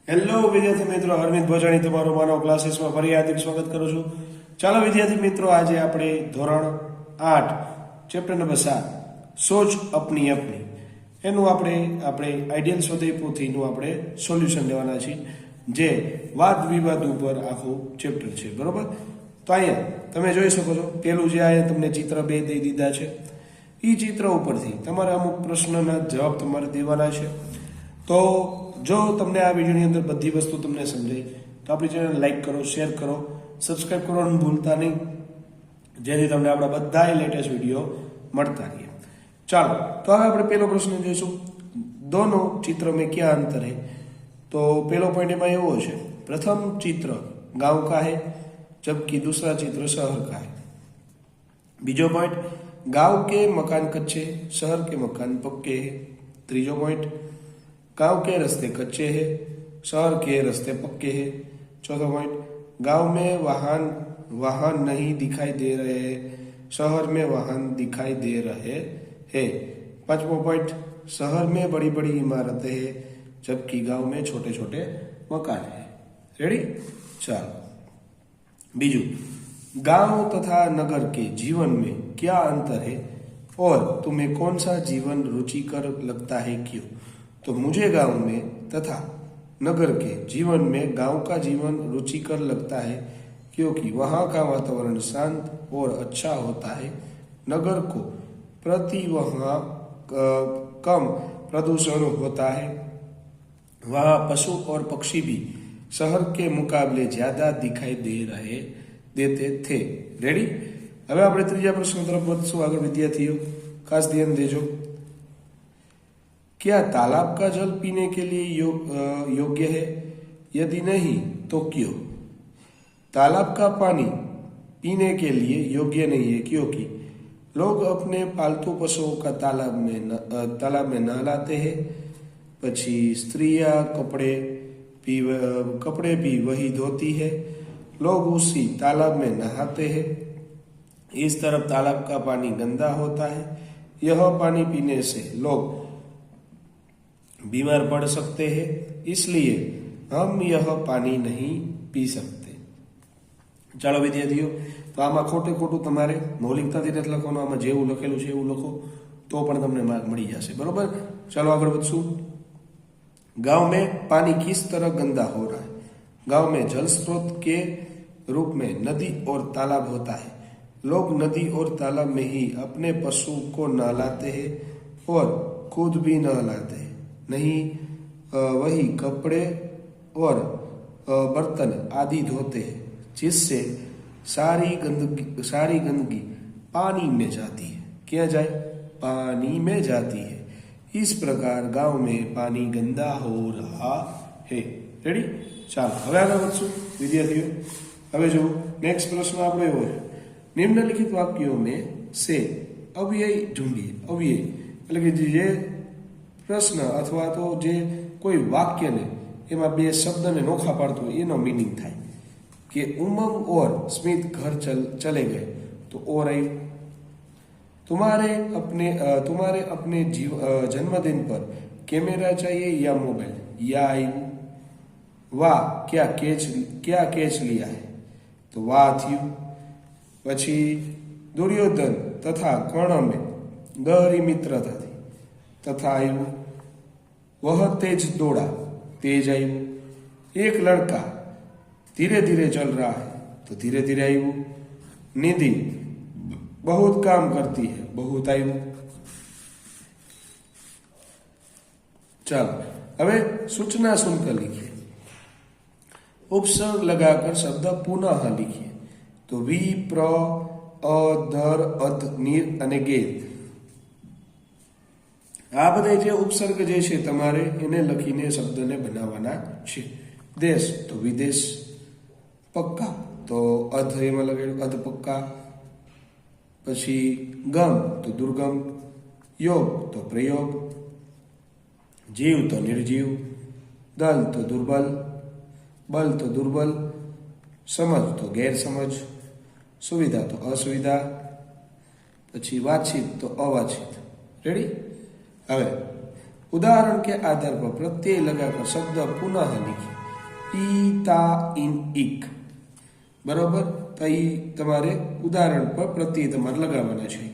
Hello વિદ્યાર્થી મિત્રો, અરવિંદ ભોજાણી તમારું માનવ ક્લાસીસમાં ફરી હાર્દિક સ્વાગત કરું છું. ચાલો વિદ્યાર્થી મિત્રો, આજે આપણે ધોરણ 8 ચેપ્ટર નંબર 7 સોચ અપની અપની એનું આપણે આઈડિયલ સ્વાધ્યાય પોથીનું આપણે સોલ્યુશન લેવાના છીએ, જે વાદ વિવાદ ઉપર આખું ચેપ્ટર છે. બરોબર? તો અહીંયા તમે જોઈ શકો છો, પેલું જે અહીંયા તમને ચિત્ર 2 દઈ દીધા છે. એ ચિત્ર ઉપરથી તમારે અમુક પ્રશ્નના જવાબ તમારે દેવાના છે. તો જો તમને આ વિડીયોની અંદર બધી વસ્તુ તમને સમજાય તો આપણી ચેનલ લાઈક કરો, શેર કરો, સબસ્ક્રાઇબ કરવાનું ભૂલતા નહીં, જેથી તમને આપણા બધા લેટેસ્ટ વિડીયો મળતા રહે. ચાલો, તો હવે આપણે પહેલો પ્રશ્ન જોઈશું, દોનો चित्र में क्या अंतर है. तो पहलो पॉइंट एम एवो है, प्रथम चित्र गांव का है जबकि दूसरा चित्र शहर का है. बीजो पॉइंट, गांव के मकान कच्चे, शहर के मकान पक्के हैं. तीजो पॉइंट, गांव के रास्ते कच्चे हैं, शहर के रास्ते पक्के हैं. चौथा पॉइंट, गांव में वाहन नहीं दिखाई दे रहे हैं, शहर में वाहन दिखाई दे रहे हैं. पांचवा पॉइंट, शहर में बड़ी बड़ी इमारतें हैं जबकि गांव में छोटे छोटे मकान हैं. रेडी? चलो, बीजू, गांव तथा नगर के जीवन में क्या अंतर है और तुम्हें कौन सा जीवन रुचिकर लगता है, क्यों. तो मुझे गांव में तथा नगर के जीवन में गांव का जीवन रुचिकर लगता है क्योंकि वहाँ का वातावरण शांत और अच्छा होता है. नगर को प्रति वहाँ कम प्रदूषण होता है. वहाँ पशु और पक्षी भी शहर के मुकाबले ज्यादा दिखाई देते थे. रेडी? હવે આપણે ત્રીજા પ્રશ્ન તરફ વધશું આગળ. વિદ્યાર્થીઓ ખાસ ध्यान देजो. क्या तालाब का जल पीने के लिए योग्य है? यदि नहीं तो क्यों? तालाब का पानी पीने के लिए योग्य नहीं है क्योंकि लोग अपने पालतू पशुओं का तालाब में नहलाते हैं. पछी स्त्रियां कपड़े भी वही धोती है. लोग उसी तालाब में नहाते हैं. इस तरफ तालाब का पानी गंदा होता है. यह पानी पीने से लोग बीमार पड़ सकते हैं, इसलिए हम यह पानी नहीं पी सकते. ચાલો વિદ્યાર્થીઓ, તો આમાં ખોટે ખોટું તમારે મૌલિકતાથી નથી લખવાનું, આમાં જેવું લખેલું છે એવું લખો તો પણ તમને માર્ક મળી જશે. બરોબર? ચાલો આગળ વધશું. गांव में पानी किस तरह गंदा हो रहा है? गांव में जल स्रोत के रूप में नदी और तालाब होता है. लोग नदी और तालाब में ही अपने पशु को नहलाते हैं और खुद भी नहलाते हैं. नहीं वही कपड़े और बर्तन आदि धोते हैं, जिससे सारी गंदगी पानी में जाती है. क्या जाए? पानी में जाती है. इस प्रकार गांव में पानी गंदा हो रहा है. रेडी? ચાલો, હવે આગળ વધશું વિદ્યાર્થીઓ. હવે જો નેક્સ્ટ પ્રશ્ન આપણો એવો છે, નિમ્નલિખિત વાક્યો में से अव्यय ढूंढिए. अव्यय એટલે કે જે પ્રશ્ન અથવા તો જે કોઈ વાક્યને એમાં બે શબ્દને નોખા પાડતો હોય એનો મીનિંગ થાય. कि उमंग और स्मित घर चले गए तो और आई. तुम्हारे अपने जन्मदिन पर कैमरा चाहिए या मोबाइल, या आई. वाह क्या कैच लिया है, तो वाह थी. પછી दुर्योधन तथा कर्ण में गहरी मित्रता थी, तथा आयु. वह तेज दौड़ा, तेज आयु. एक लड़का धीरे धीरे चल रहा है तो धीरे धीरे आयु. निधि बहुत काम करती है, बहुत आयु. चलो, હવે सूचना सुनकर लिखिए. उपसर्ग लगाकर शब्द पुनः लिखिए. तो वी, प्र, अ, दर, अध, નીર અને ગેર, આ બધા જે ઉપસર્ગ જે છે તમારે એને લખીને શબ્દને બનાવવાના છે. દેશ તો વિદેશ. પક્કા તો અધ એમાં લગાડ્યું, અધ પક્કા. પછી ગમ તો દુર્ગમ. योग तो प्रयोग. जीव तो निर्जीव. दल तो दुर्बल. बल तो दुर्बल. समझ तो गैरसमझ. सुविधा तो असुविधा. પછી વાતચીત તો અવાતચીત. રેડી? હવે उदाहरण के आधार पर प्रत्यय लगाकर शब्द पुनः लिखिए। ईता इन इक बराबर। तो ई तमारे उदाहरण पर प्रत्यय तमारे लगावाना छे।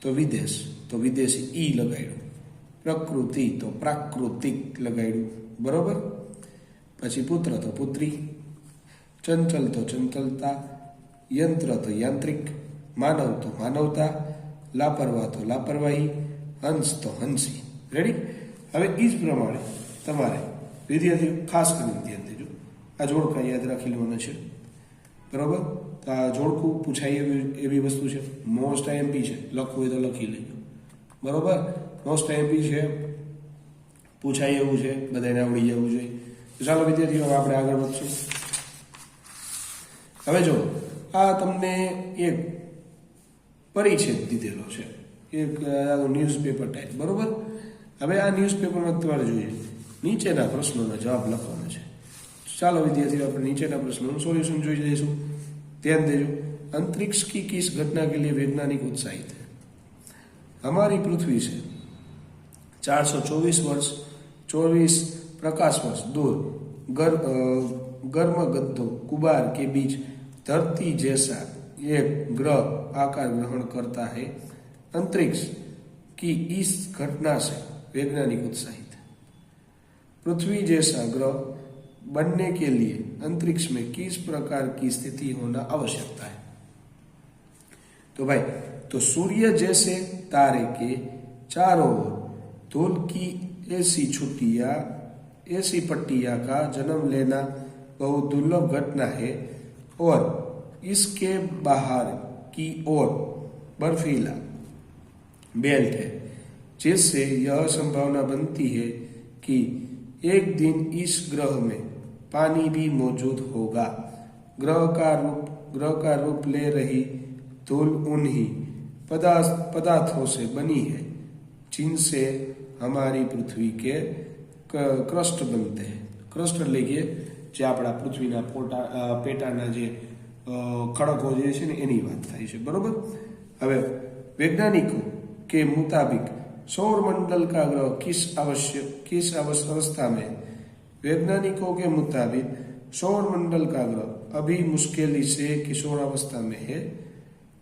तो विदेश ई लगाड्યું। प्रकृति तो प्राकृतिक लगाड्યું बराबर। પછી પુત્ર તો પુત્રી, ચંચલ તો ચંચલતા, યંત્ર તો યાંત્રિક, માનવ તો માનવતા, લાપરવાહ તો લાપરવાહી, હંસ તો હંસી। રેડી? હવે એ જ પ્રમાણે તમારે વિદ્યાર્થીઓ ખાસ કરીને ધ્યાન દેજો, આ જોડકા યાદ રાખી લેવાના છે બરાબર। તો આ જોડકું પૂછાય એવી વસ્તુ છે, મોસ્ટ આઈએમપી છે, લખવું હોય તો લખી લેજો બરાબર। મોસ્ટ આઈએમપી છે, પૂછાય એવું છે, બધાને આવડી જવું જોઈએ। ચાલો વિદ્યાર્થીઓ હવે આપણે આગળ વધશું। હવે જો આ તમને એક પરિચ્છેદ દીધેલો છે, એક ન્યૂઝપેપર ટાઈપ બરોબર। હવે આ ન્યૂઝપેપરમાં તમારે જોઈએ નીચેના પ્રશ્નોના જવાબ લખવાના છે। ચાલો વિદ્યાર્થીઓ આપણે નીચેના प्रश्नों सोल्यूशन જોઈ જઈશું। ध्यान देજો। अंतरिक्ष की किस घटना के लिए वैज्ञानिक उत्साहित है? हमारी पृथ्वी से 424 वर्ष 24 प्रकाश वर्ष दूर गर्म गड्ढों कुबार के बीच धरती जैसा एक ग्रह आकार ग्रहण करता है। अंतरिक्ष की इस घटना से वैज्ञानिक उत्साहित है। पृथ्वी जैसा ग्रह बनने के लिए अंतरिक्ष में किस प्रकार की स्थिति होना आवश्यकता है? तो भाई तो सूर्य जैसे तारे के चारों ओर धूल की ऐसी पट्टियां का जन्म लेना बहुत दुर्लभ घटना है और इसके बाहर की ओर बर्फीला बेल्ट है, जिससे यह संभावना बनती है कि एक दिन इस ग्रह में पानी भी मौजूद होगा। ग्रह का रूप ले रही धूल उन्हीं पदार्थों से बनी है जिनसे हमारी पृथ्वी के क्रस्ट बनते हैं। क्रस्ट એટલે કે જે આપણા પૃથ્વીના પેટાના જે ખડકો જે છે ને એની વાત થાય છે બરોબર। હવે वैज्ञानिकों के मुताबिक सौरमंडल का ग्रह किस अवस्था में? वैज्ञानिकों के मुताबिक सौरमंडल का ग्रह अभी मुश्किल से किशोरावस्था में है।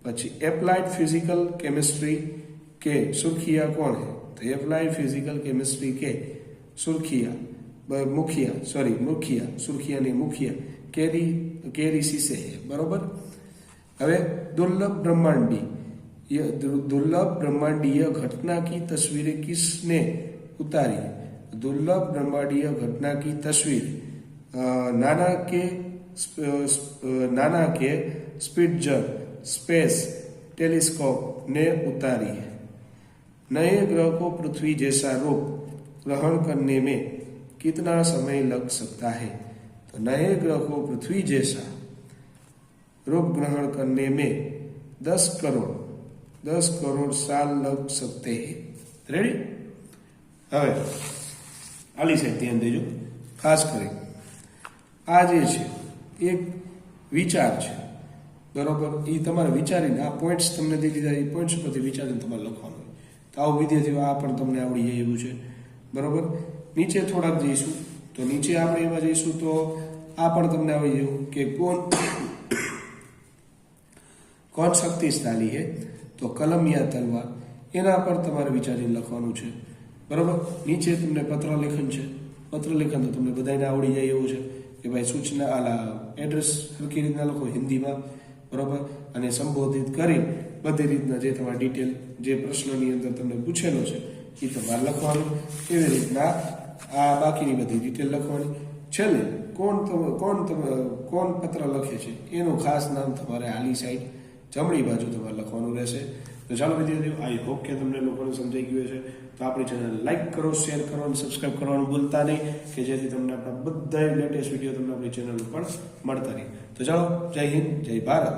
પછી એપ્લાइड फिजिकल केमिस्ट्री के सुर्खिया कौन है? तो एप्लाइड फिजिकल केमिस्ट्री के मुखिया केरी सीसे है बरोबर। હવે दुर्लभ ब्रह्मांडीय घटना की तस्वीरें किसने उतारी? दुर्लभ ब्रह्मांडीय घटना की तस्वीर नाना के स्पिट्जर स्पेस टेलीस्कोप ने उतारी है। नए ग्रह को पृथ्वी जैसा रूप ग्रहण करने में कितना समय लग सकता है? तो नए ग्रह को पृथ्वी जैसा रूप ग्रहण करने में 10 करोड़ साल लग सकते हैं। रेडी? હવે આલી સાહેબ ધ્યાન દેજો ખાસ કરી। આ જે છે એક વિચાર છે બરોબર। એ તમારે વિચારીને આ પોઈન્ટ્સ તમને દઈ દીધા, એ પોઈન્ટ્સ પરથી વિચારીને તમારે લખવાનું હોય। તો આવું વિદ્યાર્થીઓ આ પણ તમને આવડી જાય એવું છે બરોબર। નીચે થોડાક જઈશું તો નીચે આપણે એમાં જઈશું તો આ પણ તમને આવડી જવું કે કોણ શક્તિશાળી है? તો કલમ યા તલવાર, એના પર તમારે વિચારીને લખવાનું છે બરોબર। નીચે તમને પત્ર લેખન છે, પત્ર લેખન તો તમને બધાને આવડી જાય એવું છે કે ભાઈ સૂચના આલા એડ્રેસ સરખી રીતના લખો હિન્દીમાં બરોબર, અને સંબોધિત કરી બધી રીતના જે તમારા ડિટેલ જે પ્રશ્નની અંદર તમને પૂછેલો છે એ તમારે લખવાનું। એવી રીતના આ બાકીની બધી ડિટેલ લખવાની। છેલ્લે કોણ પત્ર લખે છે એનું ખાસ નામ તમારે આલી સાઈડ જમણી બાજુ તમારે લખવાનું રહેશે। તો ચાલો વિદ્યાર્થીઓ, આઈ હોપ કે તમને લોકોને સમજાઈ ગયું છે। તો આપણી ચેનલ લાઈક કરો, શેર કરો અને સબસ્ક્રાઇબ કરવાનું ભૂલતા નહીં કે જેથી તમને આપણા બધા લેટેસ્ટ વિડીયો તમને આપણી ચેનલ ઉપર મળતા રહે। તો ચાલો, જય હિન્દ, જય ભારત।